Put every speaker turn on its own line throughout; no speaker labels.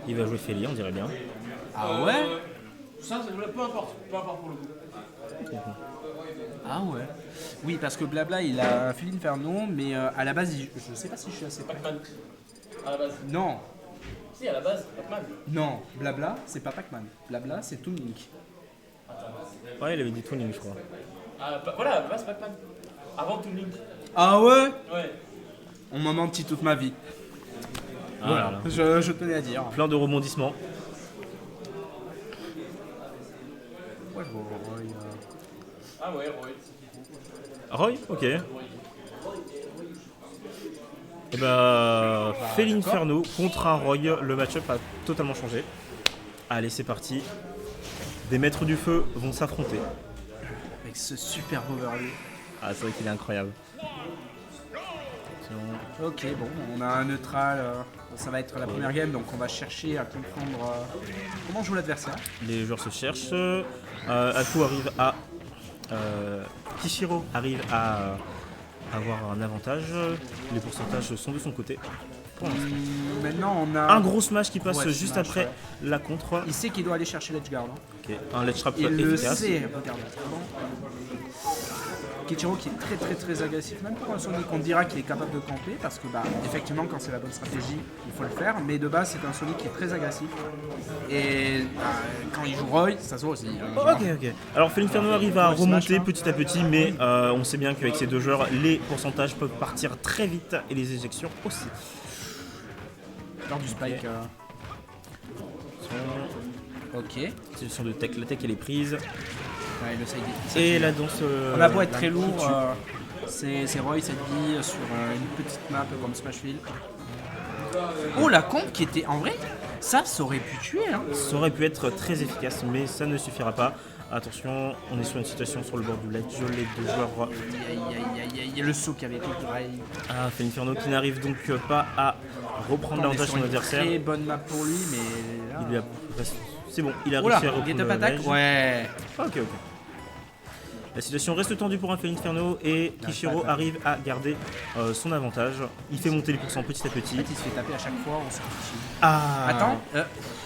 Il va jouer Feli, on dirait bien.
Ah ouais.
Ça, peu importe pour le coup.
Ah ouais. Oui, parce que Blabla, il a un Phil Inferno, mais à la base, je sais pas si je suis assez...
Pac-Man. À la base.
Non,
Si, à la base, Pac-Man.
non, Blabla, c'est pas Pac-Man. Blabla, c'est Toon Link.
Ouais, il avait dit Tuning, je crois.
Voilà, à la base, Pac-Man. Avant Toon Link.
Ah ouais.
Ouais.
On m'a menti toute ma vie.
Ah,
Voilà,
là.
je tenais à dire.
Plein de rebondissements.
Ouais, bon,
Ah ouais, Roy.
Roy, ok. Et bah, Felinferno contre un Roy, le match-up a totalement changé. Allez, c'est parti. Des maîtres du feu vont s'affronter.
avec ce super overlay.
Ah, c'est vrai qu'il est incroyable.
Ok, bon, on a un neutral. Ça va être la première game, donc on va chercher à comprendre comment joue l'adversaire.
Les joueurs se cherchent. Aku arrive à. Kishiro arrive à avoir un avantage. Les pourcentages sont de son côté. Pour l'instant.
Maintenant, on a.
Un gros smash qui passe
Ouais,
juste
smash,
après
ouais.
la contre.
Il sait qu'il doit aller chercher l'edge guard. Hein.
Ok, un ledge trap
Il le
efficace.
sait, regarde. Kichiro qui est très très très agressif, même pour un Sonic, on dira qu'il est capable de camper parce que bah effectivement quand c'est la bonne stratégie il faut le faire, mais de base c'est un Sonic qui est très agressif et quand il joue Roy ça se voit aussi.
Ok. Alors Felinferno arrive à
le smash,
remonter
là.
petit à petit, mais on sait bien qu'avec ces deux joueurs, les pourcentages peuvent partir très vite et les éjections aussi.
Lors du spike. Ok.
Situation de tech, la tech elle est prise.
Ouais, le side
Et la danse.
on a beau être très lourd, c'est Roy cette bille sur une petite map comme Smashville. Oh la comp qui était en vrai, ça aurait pu tuer hein.
Ça aurait pu être très efficace, mais ça ne suffira pas. Attention, on est sur une situation sur le bord du ledge, les deux joueurs.
Il y a le saut qui avait été pareil.
Ah, Felinferno qui n'arrive donc pas à reprendre l'avantage de son adversaire.
Très bonne map pour lui, mais là...
Il lui a... C'est bon, il a
Oula,
réussi à
get
reprendre
up
le
attack.
ledge.
Ouais.
Ok. La situation reste tendue pour un Felinferno et Kishiro arrive à garder son avantage. Il fait monter les pourcents petit à petit.
En fait, il se fait taper à chaque fois, on se fait chier.
Ah.
Attends,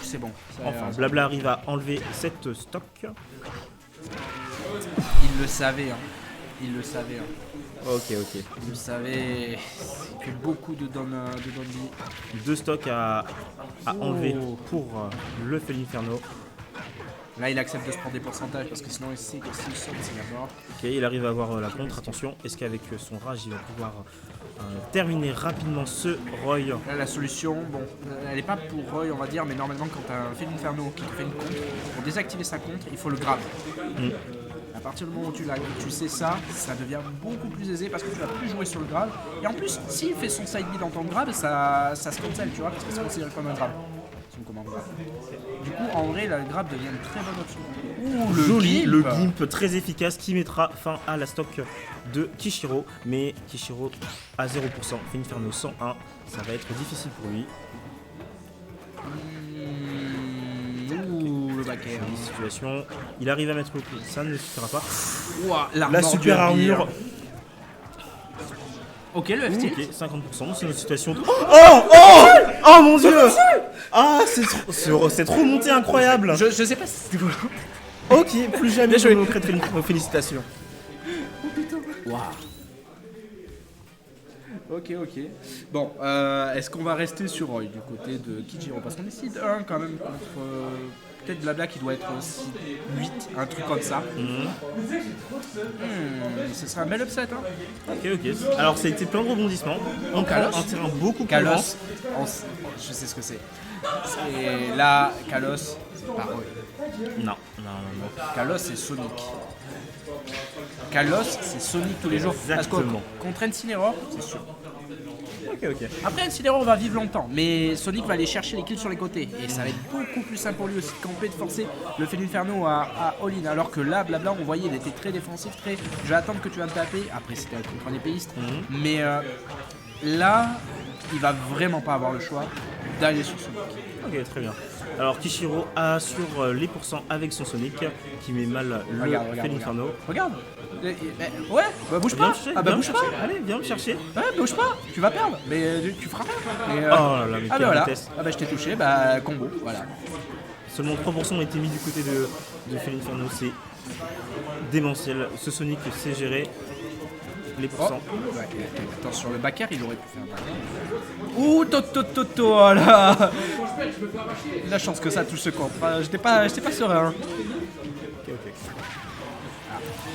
c'est bon. Ça a
Enfin,
l'air-
Blabla arrive à enlever cette stock.
Il le savait, hein. Il le savait. Hein.
Ok.
Il le savait. Il fait beaucoup de down B.
Deux stocks à enlever
Oh.
pour le Felinferno.
Là, il accepte de se prendre des pourcentages parce que sinon, il sait que s'il saute, c'est la mort.
Ok, il arrive à avoir la contre. Attention, est-ce qu'avec son rage, il va pouvoir terminer rapidement ce Roy?
Là, la solution, bon, elle est pas pour Roy, on va dire, mais normalement, quand tu as un Phil Inferno qui te fait une contre, pour désactiver sa contre, il faut le grab. À partir du moment où tu sais ça, ça devient beaucoup plus aisé parce que tu vas plus jouer sur le grab. Et en plus, s'il fait son side B dans ton grab, ça se cancel, tu vois, parce que c'est considéré comme un grab. Son commande grab. Du coup, en vrai, le grab devient une très bonne option. Ouh,
Joli,
gimp.
le gimp très efficace qui mettra fin à la stock de Kishiro. Mais Kishiro à 0%, Felinferno 101, ça va être difficile pour lui.
Ouh, le back air.
Jolie situation, il arrive à mettre le coup, ça ne suffira pas.
Ouah,
La
l'armure du
super
Herbie,
armure.
hein. Ok, le FT.
Ok, 50%, c'est une situation. Oh mon dieu! Ah, c'est trop monté incroyable!
Je sais pas si c'était quoi.
Ok, plus jamais
Bien
je
joué.
me moquerai de félicitations.
Waouh. Ok. Bon, est-ce qu'on va rester sur Roy du côté de Kijiro? Parce qu'on est seed 1 quand même contre peut-être Blabla qui doit être aussi 8, un truc comme ça. Ce serait un bel upset. Hein.
Ok. Alors, ça a été plein de rebondissements. On prend
Kalos.
un terrain beaucoup plus grand.
Kalos, je sais ce que c'est. Et là, Kalos, c'est pas Roy.
Non.
Kalos, c'est Sonic. Kalos, c'est Sonic tous les jours. Parce que
Exactement.
contre Incineroar, c'est sûr.
Ok.
Après, Incineroar va vivre longtemps, mais Sonic va aller chercher les kills sur les côtés. Et ça va être beaucoup plus simple pour lui aussi de camper, de forcer le Felinferno à all-in. Alors que là, Blabla, on voyait, il était très défensif, très. Je vais attendre que tu vas me taper. Après, c'était contre un épéiste. Mais là, il va vraiment pas avoir le choix d'aller sur Sonic.
Ok, très bien. Alors Kishiro assure les pourcents avec son Sonic qui met mal le
Regarde.
Inferno.
Regarde. Ouais, bah bouge
Viens
pas.
me chercher,
Ah bah
viens me
bouge pas.
chercher. Allez, viens me chercher.
Ouais, bouge pas. Tu vas perdre. Mais tu feras rien. Mais,
Oh là là, mais
ah
quelle
bah voilà.
vitesse.
Ah bah je t'ai touché. Bah combo. Voilà.
Seulement 3% ont été mis du côté de Phil Inferno, c'est démentiel. Ce Sonic sait gérer les
Oh.
pourcents.
Ouais, attends, sur le backer, il aurait pu faire mal. Ouh, toto, oh là. La chance que ça touche ce contre. J'étais pas serein.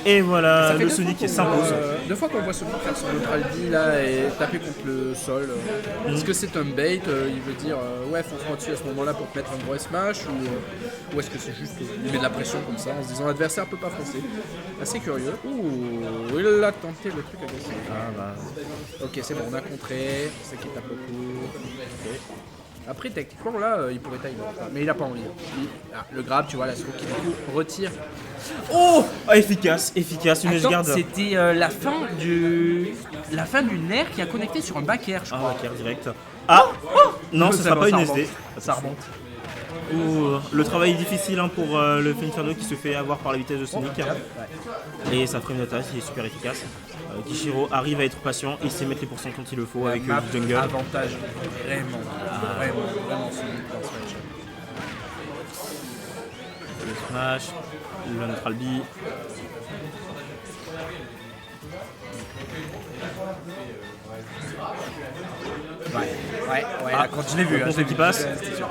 Et voilà,
Ça fait
le
deux
Sonic
fois qu'on
s'impose.
voit- Deux fois qu'on voit Sonic faire son neutral B là et taper contre le sol. Est-ce que c'est un bait il veut dire ouais, fonce-moi dessus à ce moment-là pour te mettre un gros smash ou est-ce que c'est juste il met de la pression comme ça en se disant l'adversaire peut pas foncer. Assez curieux. Ouh, il a tenté le truc agressif.
Ah bah,
Ok, c'est bon, on a contré. Ça qui tape beaucoup. Ok. Après, techniquement, là, il pourrait tailler. Mais il a pas envie. Le grab, tu vois, la stroke qui du coup retire. Oh
ah, efficace, une edge
Attends,
guard.
c'était la fin du nerf qui a connecté sur un back air, je
Ah,
crois.
ok, direct. Ah non, ce
Ça
sera
va,
pas
ça
une
remonte.
SD.
Ça remonte.
Ouh, le travail est difficile hein, pour le Phil Inferno qui se fait avoir par la vitesse de Sonic. Et sa frame d'attaque qui est super efficace. Kishiro arrive à être patient et sait mettre les pourcents quand il le faut avec
Map
du jungle.
avantage vraiment Sonic dans ce match.
Le smash, le neutral B.
Ouais, là, quand je l'ai vu,
le
hein,
contre
je l'ai
qui
vu.
passe.
C'était sûr.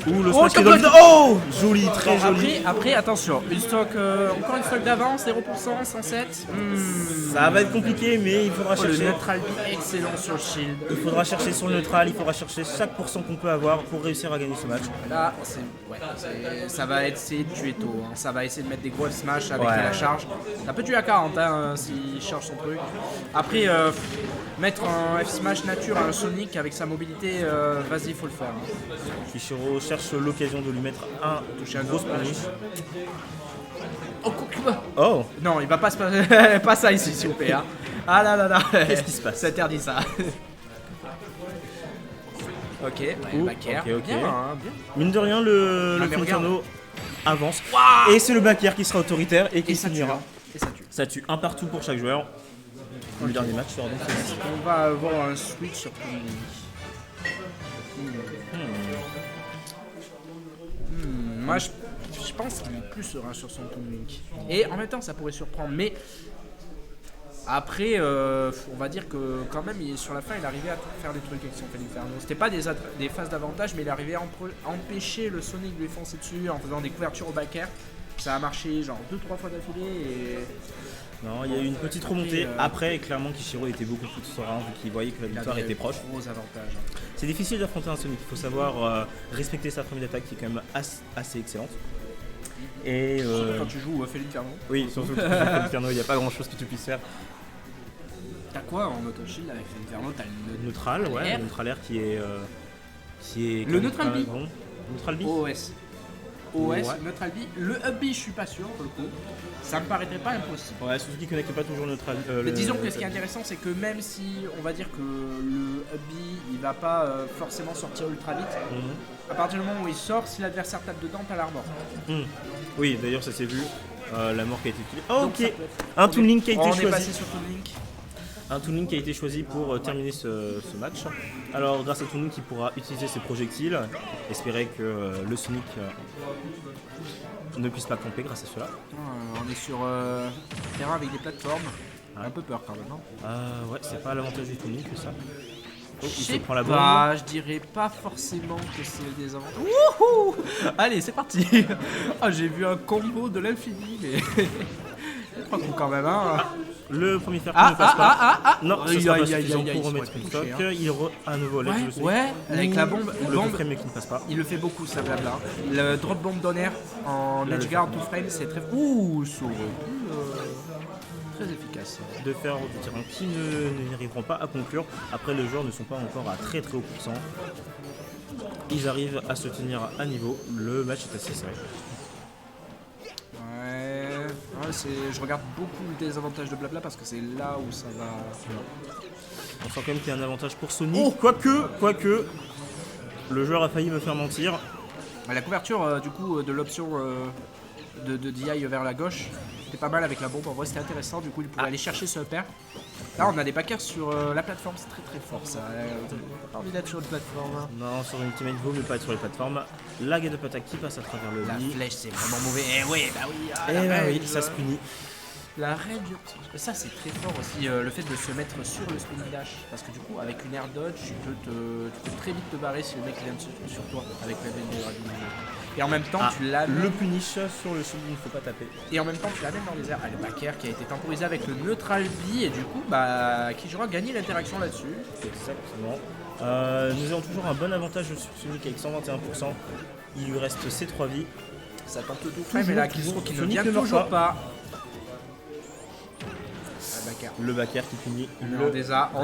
Ouh, le
Oh,
smash qui est
top
dans le...
block.
Oh joli, très joli.
Après, attention, une stock, encore une stock d'avance, 0%, 107.
Ça va être compliqué, mais il faudra
Le
chercher.
neutral B excellent sur le shield.
Il faudra chercher sur le neutral, il faudra chercher chaque pourcent qu'on peut avoir pour réussir à gagner ce match.
Là, ça va essayer de tuer tôt. Hein. Ça va essayer de mettre des gros smash avec
Ouais.
la charge. Ça peut tuer à 40 hein, s'il charge son truc. Après, mettre un F-Smash nature à un Sonic avec sa mobilité, vas-y, faut le faire. Hein.
Kishiro cherche l'occasion de lui mettre un
Toucher un
gros
gros
punish.
Oh, Kokuba.
Oh
Non, il va pas se passer pas ça ici, s'il vous plaît. Hein. Ah là là là.
Qu'est-ce qui se passe?
C'est interdit ça. Ok, ouais,
Ouh,
back air.
ok.
Bien, hein, bien.
Mine de rien, le
mais
Inferno avance.
Waouh.
Et c'est le back air qui sera autoritaire et qui
Et ça tue.
finira.
hein. Et ça tue.
Ça tue un partout pour chaque joueur. Le dernier match sera donc celui-ci.
On va avoir un switch sur tout le monde. Moi, je pense qu'il est plus serein sur son Toon Link. Et en même temps, ça pourrait surprendre. Mais après, on va dire que quand même, sur la fin, il arrivait à faire des trucs avec son Phil Inferno. C'était pas des phases d'avantage, mais il arrivait à empêcher le Sonic de lui foncer dessus en faisant des couvertures au back air. Ça a marché genre 2-3 fois d'affilée et...
Non, il y a eu une petite remontée.
Après,
Après, clairement, Kishiro était beaucoup plus serein vu qu'il voyait que la
il
victoire
avait
était proche.
Gros avantage.
C'est difficile d'affronter un Sonic. Il faut savoir respecter sa première attaque qui est quand même assez excellente. Et
Surtout quand tu joues au Phil Inferno.
oui, surtout quand tu joues au Inferno, il n'y a pas grand chose que tu puisses faire.
T'as quoi en auto shield avec Phil Inferno? T'as le
Neutral, ouais,
Air.
le neutral air qui est
Le
quand même
neutral
pas
B.
bon. Neutral B.
OS. OS,
Ouais.
neutral B. Le up B, je suis pas sûr pour le coup. Ça me paraîtrait pas impossible.
Ouais, surtout qu'il connecte pas toujours le neutral.
Mais disons que ce qui est intéressant, c'est que même si on va dire que le up B il va pas forcément sortir ultra vite, à partir du moment où il sort, si l'adversaire tape dedans, t'as l'armor.
Oui, d'ailleurs, ça s'est vu. La mort qui a été utilisée. Oh,
Donc, ça
ok.
peut être-
Un Toon Link qui a été
On est
choisi.
passé sur Toon Link.
Un Toon Link qui a été choisi pour terminer ce match. Alors, grâce à Toon Link, il pourra utiliser ses projectiles. Espérer que le Sonic ne puisse pas camper grâce à cela.
On est sur terrain avec des plateformes. Un peu peur quand même, non?
Ouais, c'est pas l'avantage du Toon Link que ça. Oh,
Je
il
sais
se prend la bombe.
pas, je dirais pas forcément que c'est des avantages. Wouhou! Allez, c'est parti. Ah, j'ai vu un combo de l'infini, mais je crois qu'on quand même hein.
Le premier fer qui ne passe pas. Non, ce
Aïe,
sera pas
aïe, aïe,
suffisant
aïe, aïe,
pour
il
remettre
se
une
pourrait
stock.
toucher,
Il à nouveau lève le Sonic.
Ouais, avec la bombe,
Le
bombe,
frame qui ne passe pas.
il le fait beaucoup ça blabla. Le drop bomb d'honneur en
Là,
edge
le
guard
fait.
to frame, c'est très ça aurait pu, très efficace.
De faire du terrain qui n'y arriveront pas à conclure. Après, les joueurs ne sont pas encore à très très haut pourcent. Ils arrivent à se tenir à niveau. Le match est assez serré.
Je regarde beaucoup le désavantage de blabla parce que c'est là où ça va.
On sent quand même qu'il y a un avantage pour Sonic. Quoique, Le joueur a failli me faire mentir.
La couverture du coup de l'option de DI vers la gauche, c'était pas mal avec la bombe. En vrai, c'était intéressant. Du coup, il pouvait aller chercher ce repère. Là, on a des backers sur la plateforme, c'est très très fort ça. T'as pas envie d'être sur une plateforme. Hein.
Non, sur Ultimate, vaut mieux pas être sur les plateformes. La Gate of Attack qui passe à travers le
La
lit.
flèche, c'est vraiment mauvais. Eh oui, bah oui. Ah,
Et
la
bah oui,
règle.
ça se punit.
La règle, ça c'est très fort aussi, le fait de se mettre sur le spinning dash. Parce que du coup, avec une air dodge, tu peux très vite te barrer si le mec vient sur toi avec la veine de dragon. Et en même temps, tu l'amènes.
Le punish sur le shield, il ne faut pas taper.
Et en même temps, tu l'amènes dans les airs. Ah, le backer qui a été temporisé avec le neutral B. Et du coup, bah, Kijiro a gagné l'interaction là-dessus.
Exactement. Nous avons toujours un bon avantage sur Sonic avec 121%. Il lui reste ses 3 vies.
Ça tente tout frame, mais là, Kijiro qui ne
Sonic
vient
ne meurt
toujours
pas.
pas.
Le backer qui punit.
On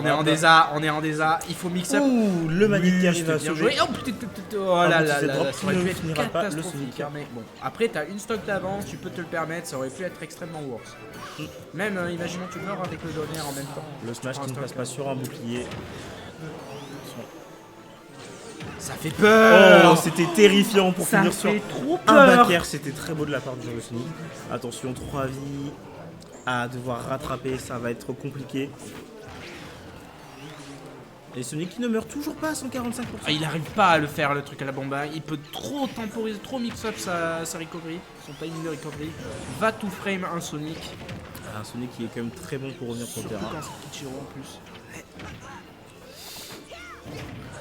est en DESA, on est en DESA, il faut mix up.
Ouh, le Manic qui arrive à
bien
sauver.
joué. Oh putain, oh là là là,
drop
ça
qui
aurait
ne
pu être
finira pas le
catastrophique.
Sonic.
Hein, mais bon, après t'as une stock d'avance, tu peux te le permettre, ça aurait pu être extrêmement worse. Même imaginons tu meurs avec le donner en même temps.
Le smash qui ne passe pas sur un bouclier.
Ça fait peur.
Oh, c'était terrifiant pour
Ça
finir sur
fait trop
un
peur.
backer. C'était très beau de la part du joueur de Sonic. Attention, 3 vies à devoir rattraper, ça va être compliqué. Et Sonic qui ne meurt toujours pas à 145%.
Ah, il arrive pas à le faire le truc à la bombe, hein. Il peut trop temporiser, trop mix up sa recovery, son timing de recovery. Va tout frame un Sonic.
Un Sonic qui est quand même très bon pour revenir sur le
Surtout
terrain.
quand c'est Kichiro en plus.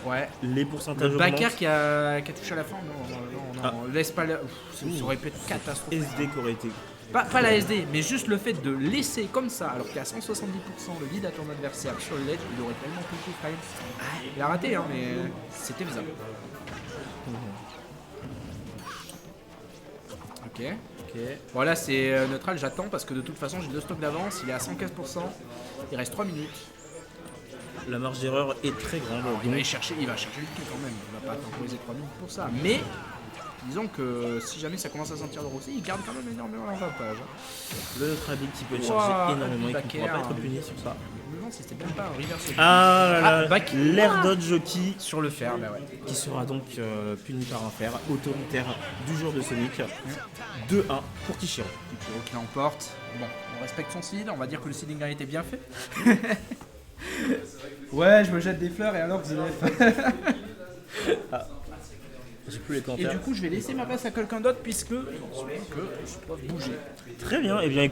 Ouais.
Les pourcentages
Le backer
augmentent.
qui a touché à la fin, non, laisse pas le... Ça aurait pu être catastrophique.
SD qui aurait été.
Pas la SD, mais juste le fait de laisser comme ça, alors qu'il y a 170% le lead à ton adversaire sur le ledge, il aurait tellement pu tout frame. Il a raté, hein, mais c'était faisable. Ok.
Ok.
Voilà, c'est neutral, j'attends parce que de toute façon j'ai 2 stocks d'avance, il est à 115%, il reste 3 minutes.
La marge d'erreur est très grande.
Il va chercher le kill quand même, il va pas temporiser 3 minutes pour ça. Mais disons que si jamais ça commence à sentir le rosé, il garde quand même énormément l'avantage.
Le Trabic qui peut être
Ouah,
chargé énormément et qui ne
backer.
pourra pas être puni sur ça.
Je me demande si c'était même pas un reverse.
Ah là là,
back.
l'air dodge qui
Sur le fer, bah ouais.
sera donc puni par un fer autoritaire du jour de Sonic. 2-1 pour Kichiro.
Kichiro qui l'emporte. Bon, on respecte son seed, on va dire que le seeding a été bien fait. Ouais, je me jette des fleurs et alors que
J'ai plus les
Et
commentaires.
du coup, je vais laisser ma place à quelqu'un d'autre puisque je dois bouger.
Très bien, et bien